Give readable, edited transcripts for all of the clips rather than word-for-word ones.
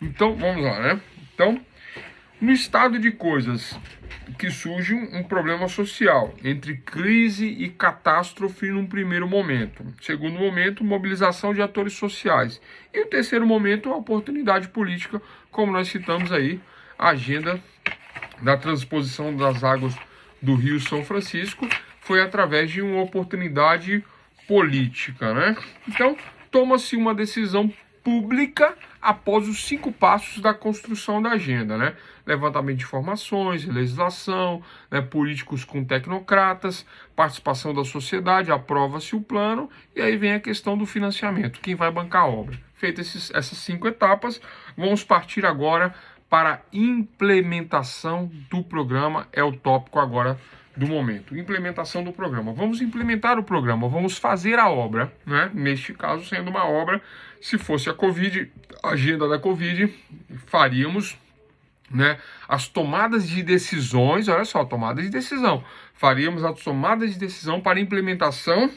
Então, vamos lá, né? Então, no estado de coisas que surge um problema social entre crise e catástrofe num primeiro momento. Segundo momento, mobilização de atores sociais. E o terceiro momento, a oportunidade política, como nós citamos aí, a agenda da transposição das águas do Rio São Francisco foi através de uma oportunidade política, né? Então, toma-se uma decisão pública após os 5 passos da construção da agenda, né? Levantamento de informações, legislação, né? Políticos com tecnocratas, participação da sociedade, aprova-se o plano e aí vem a questão do financiamento, quem vai bancar a obra. Feitas essas 5 etapas, vamos partir agora para a implementação do programa, é o tópico agora do momento. Implementação do programa. Vamos implementar o programa, vamos fazer a obra, né? Neste caso, sendo uma obra, se fosse a Covid, a agenda da Covid, faríamos, né, as tomadas de decisões, olha só, tomada de decisão. Faríamos as tomadas de decisão para a implementação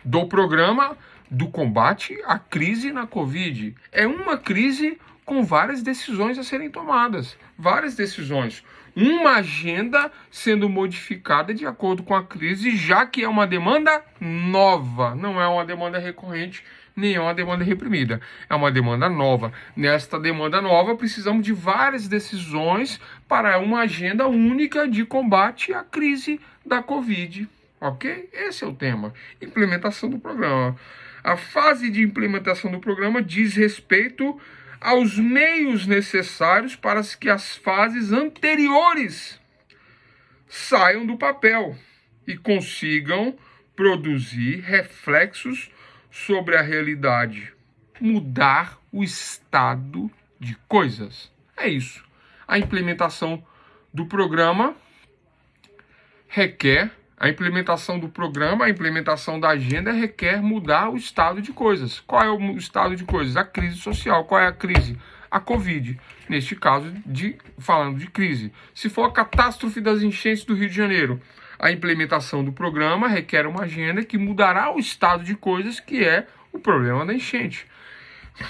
do programa do combate à crise na Covid. É uma crise com várias decisões a serem tomadas, várias decisões. Uma agenda sendo modificada de acordo com a crise, já que é uma demanda nova, não é uma demanda recorrente, nem é uma demanda reprimida, é uma demanda nova. Nesta demanda nova, precisamos de várias decisões para uma agenda única de combate à crise da Covid. Ok? Esse é o tema. Implementação do programa. A fase de implementação do programa diz respeito aos meios necessários para que as fases anteriores saiam do papel e consigam produzir reflexos sobre a realidade, mudar o estado de coisas. É isso. A implementação do programa requer a implementação do programa, a implementação da agenda requer mudar o estado de coisas. Qual é o estado de coisas? A crise social. Qual é a crise? A Covid. Neste caso, falando de crise. Se for a catástrofe das enchentes do Rio de Janeiro, a implementação do programa requer uma agenda que mudará o estado de coisas, que é o problema da enchente.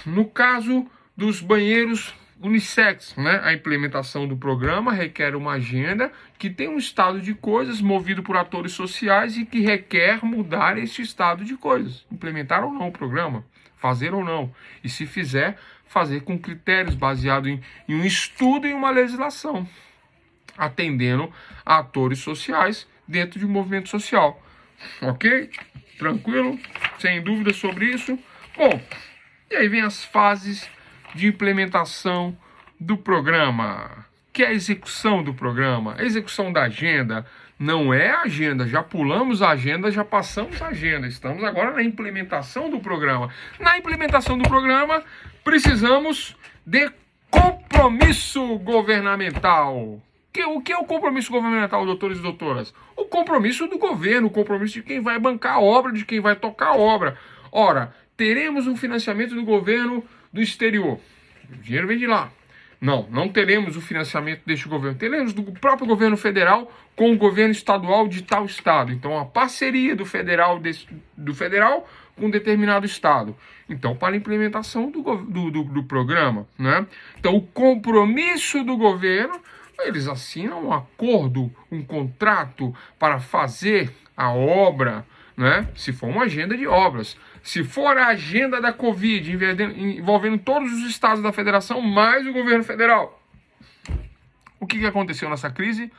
No caso dos banheiros unissex, né? A implementação do programa requer uma agenda que tem um estado de coisas movido por atores sociais e que requer mudar esse estado de coisas. Implementar ou não o programa, fazer ou não. E se fizer, fazer com critérios baseados em um estudo e uma legislação, atendendo a atores sociais dentro de um movimento social. Ok? Tranquilo? Sem dúvida sobre isso? Bom, e aí vem as fases de implementação do programa, que é a execução do programa, a execução da agenda. Não é a agenda, já pulamos a agenda, já passamos a agenda, estamos agora na implementação do programa. Na implementação do programa, precisamos de compromisso governamental. O que é o compromisso governamental, doutores e doutoras? O compromisso do governo, o compromisso de quem vai bancar a obra, de quem vai tocar a obra. Ora, teremos um financiamento do governo do exterior. O dinheiro vem de lá. Não teremos o financiamento deste governo. Teremos do próprio governo federal com o governo estadual de tal estado. Então, a parceria do federal com um determinado estado. Então, para a implementação do programa, né? Então, o compromisso do governo, eles assinam um acordo, um contrato para fazer a obra, né? Se for uma agenda de obras. Se for a agenda da Covid, envolvendo todos os estados da federação, mais o governo federal. O que aconteceu nessa crise?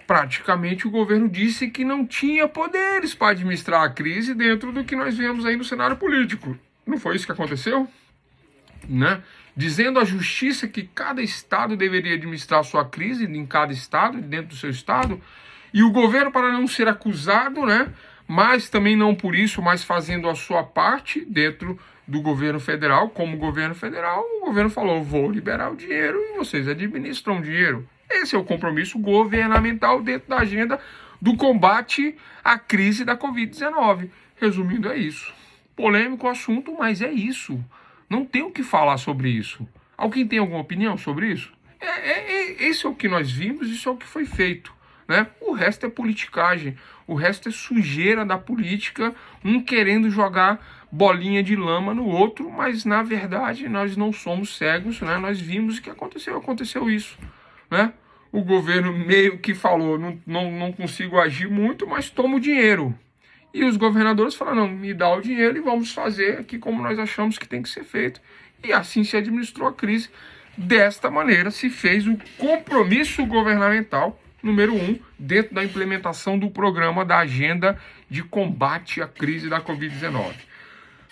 Praticamente o governo disse que não tinha poderes para administrar a crise dentro do que nós vemos aí no cenário político. Não foi isso que aconteceu? Né? Dizendo à justiça que cada estado deveria administrar a sua crise em cada estado, dentro do seu estado, e o governo, para não ser acusado, né, mas também não por isso, mas fazendo a sua parte dentro do governo federal, como governo federal, o governo falou, vou liberar o dinheiro e vocês administram o dinheiro. Esse é o compromisso governamental dentro da agenda do combate à crise da Covid-19. Resumindo, é isso. Polêmico o assunto, mas é isso. Não tem o que falar sobre isso. Alguém tem alguma opinião sobre isso? Esse é o que nós vimos, isso é o que foi feito. Né? O resto é politicagem, o resto é sujeira da política, um querendo jogar bolinha de lama no outro, mas na verdade nós não somos cegos, né? Nós vimos o que aconteceu isso, né? O governo meio que falou, não consigo agir muito, mas toma o dinheiro. E os governadores falaram, não, me dá o dinheiro e vamos fazer aqui como nós achamos que tem que ser feito. E assim se administrou a crise. Desta maneira se fez o compromisso governamental número 1 dentro da implementação do programa da agenda de combate à crise da Covid-19.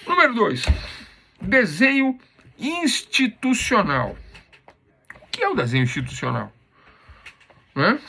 Número 2, desenho institucional. O que é o desenho institucional? Né?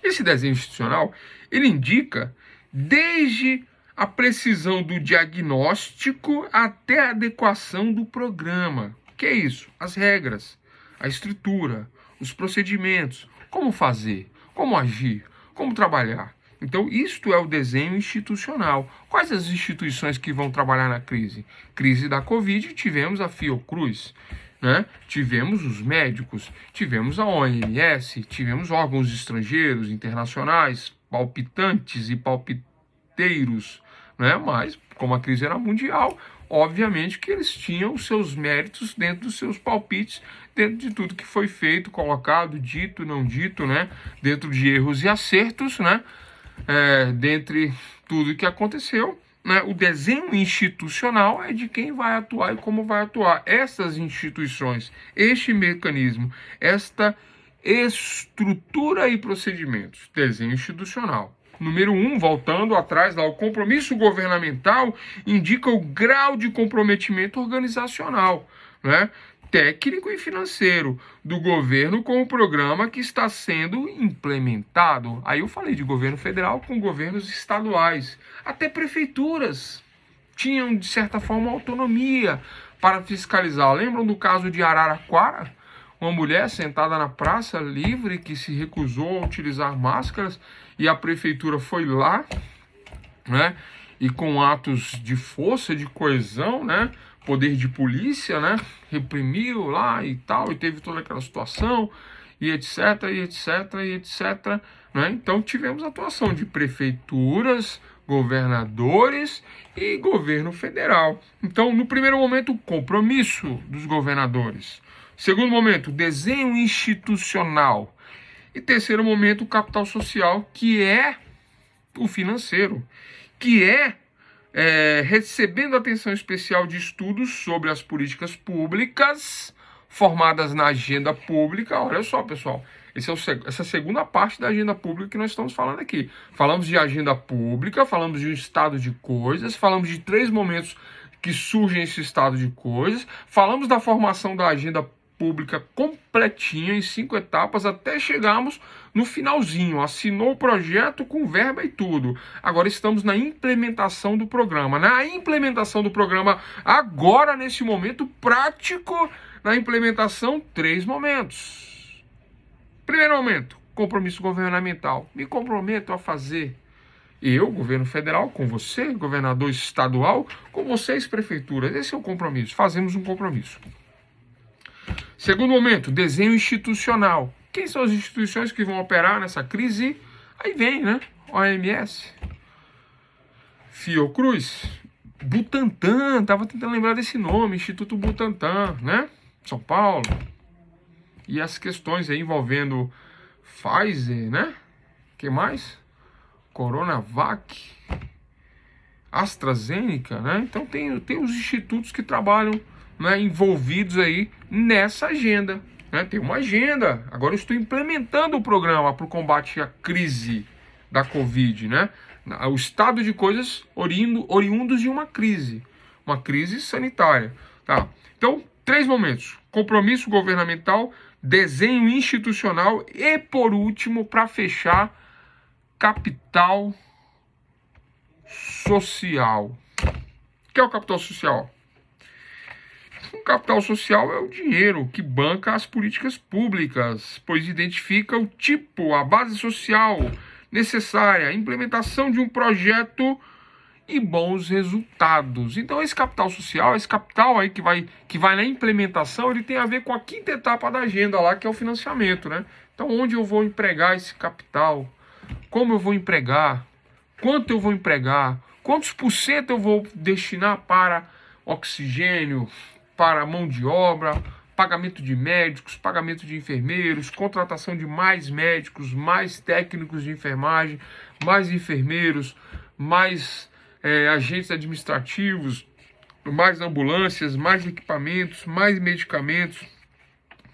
Esse desenho institucional, ele indica desde a precisão do diagnóstico até a adequação do programa. O que é isso? As regras, a estrutura, os procedimentos, como fazer, como agir, como trabalhar. Então, isto é o desenho institucional. Quais as instituições que vão trabalhar na crise? Crise da Covid, tivemos a Fiocruz, né? Tivemos os médicos, tivemos a OMS, tivemos órgãos estrangeiros, internacionais, palpitantes e palpiteiros, né? Mas, como a crise era mundial, obviamente que eles tinham os seus méritos dentro dos seus palpites, dentro de tudo que foi feito, colocado, dito, não dito, né? Dentro de erros e acertos, né? Dentre tudo que aconteceu, né? O desenho institucional é de quem vai atuar e como vai atuar. Essas instituições, este mecanismo, esta estrutura e procedimentos, desenho institucional. Número 1, voltando atrás, lá, o compromisso governamental indica o grau de comprometimento organizacional, né? Técnico e financeiro do governo com o programa que está sendo implementado. Aí eu falei de governo federal com governos estaduais. Até prefeituras tinham, de certa forma, autonomia para fiscalizar. Lembram do caso de Araraquara? Uma mulher sentada na praça livre que se recusou a utilizar máscaras e a prefeitura foi lá, né? E com atos de força, de coesão, né? Poder de polícia, né? Reprimiu lá e tal, e teve toda aquela situação, e etc, e etc, e etc, né? Então tivemos atuação de prefeituras, governadores e governo federal. Então, no primeiro momento, o compromisso dos governadores. Segundo momento, desenho institucional. E terceiro momento, o capital social, que é o financeiro, que recebendo atenção especial de estudos sobre as políticas públicas formadas na agenda pública. Olha só, pessoal, essa segunda parte da agenda pública que nós estamos falando aqui. Falamos de agenda pública, falamos de um estado de coisas, falamos de 3 momentos que surgem esse estado de coisas, falamos da formação da agenda pública completinha, em 5 etapas, até chegarmos no finalzinho. Assinou o projeto com verba e tudo. Agora estamos na implementação do programa. Na implementação do programa, agora, nesse momento prático, na implementação, 3 momentos. Primeiro momento, compromisso governamental. Me comprometo a fazer. Eu, governo federal, com você, governador estadual, com vocês, prefeituras. Esse é o compromisso. Fazemos um compromisso. Segundo momento, desenho institucional. Quem são as instituições que vão operar nessa crise? Aí vem, né? OMS, Fiocruz, Butantan, estava tentando lembrar desse nome, Instituto Butantan, né? São Paulo. E as questões aí envolvendo Pfizer, né? Que mais? Coronavac, AstraZeneca, né? Então tem os institutos que trabalham, né, envolvidos aí nessa agenda, né? Tem uma agenda. Agora eu estou implementando o programa para o combate à crise da Covid, né? O estado de coisas oriundos de uma crise sanitária, tá? Então, 3 momentos: compromisso governamental, desenho institucional e, por último, para fechar, capital social. O que é o capital social? O capital social é o dinheiro que banca as políticas públicas, pois identifica o tipo, a base social necessária, a implementação de um projeto e bons resultados. Então esse capital social, esse capital aí que vai na implementação, ele tem a ver com a 5ª etapa da agenda lá, que é o financiamento, né? Então onde eu vou empregar esse capital? Como eu vou empregar? Quanto eu vou empregar? Quantos por cento eu vou destinar para oxigênio, para mão de obra, pagamento de médicos, pagamento de enfermeiros, contratação de mais médicos, mais técnicos de enfermagem, mais enfermeiros, mais agentes administrativos, mais ambulâncias, mais equipamentos, mais medicamentos.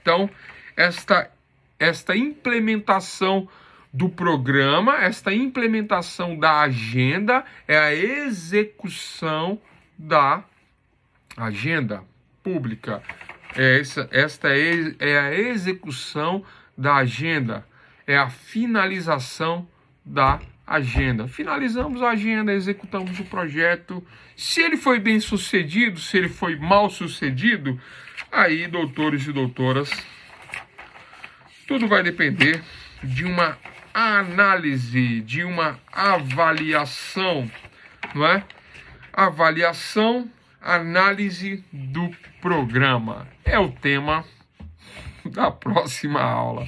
Então, esta implementação do programa, esta implementação da agenda é a execução da agenda pública. Esta é a execução da agenda, é a finalização da agenda. Finalizamos a agenda, executamos o projeto. Se ele foi bem sucedido, se ele foi mal sucedido, aí, doutores e doutoras, tudo vai depender de uma análise, de uma avaliação, não é? Avaliação, análise do programa. É o tema da próxima aula.